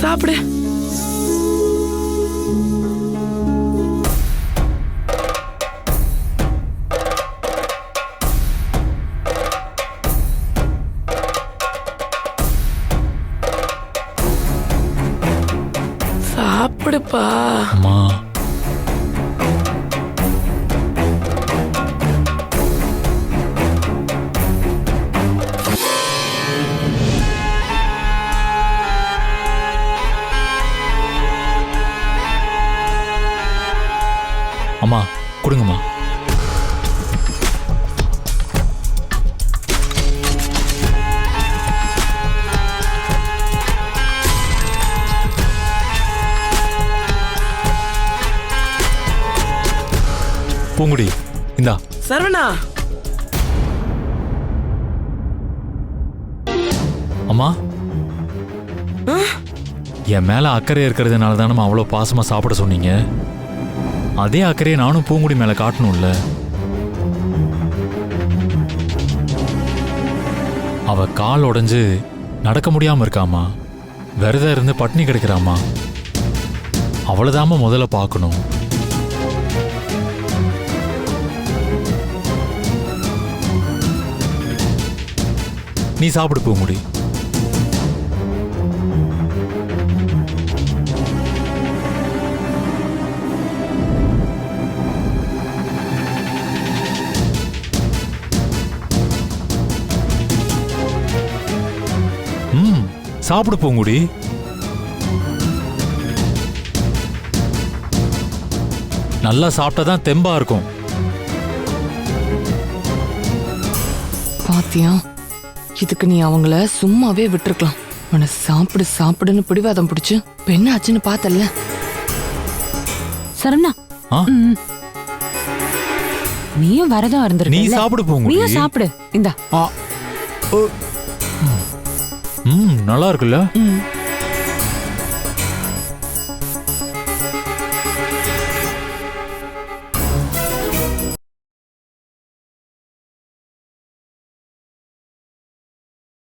சாப்பிடு. சாப்பிடுப்பா. அம்மா அம்மா கொடுங்கம்மா. பூங்குடி இந்தா. சரவணா, அம்மா என் மேல அக்கறை இருக்கிறதுனால தானே அவ்வளோ பாசமா சாப்பிட சொன்னீங்க. அதே அக்கறையை நானும் பூங்குடி மேல காட்டணும்ல. அவ கால் உடைஞ்சு நடக்க முடியாம இருக்காமா, விரதம் இருந்து பட்னி கிடைக்கிறாமா. அவ்வளவுதாம்மா முதல்ல பார்க்கணும். நீ சாப்பிடு பூங்குடி. சாப்பிடு பூங்குடி. நல்லா சாப்பிட்டாதான் தெம்பா இருக்கும். பாத்தியா, இதுக்கு நீ அவங்கள சும்மாவே விட்டுருக்கலாம். உன்னை சாப்பிடு சாப்பிடுன்னு பிடிவாதம் பிடிச்சு என்ன ஆச்சுன்னு பார்த்தல்ல. சரவணா, நீயும் வரதம் இருந்திருக்க. நீ சாப்பிடு பூங்குடி. நீயும் சாப்பிடு. இந்தா. நல்லா இருக்குல்ல.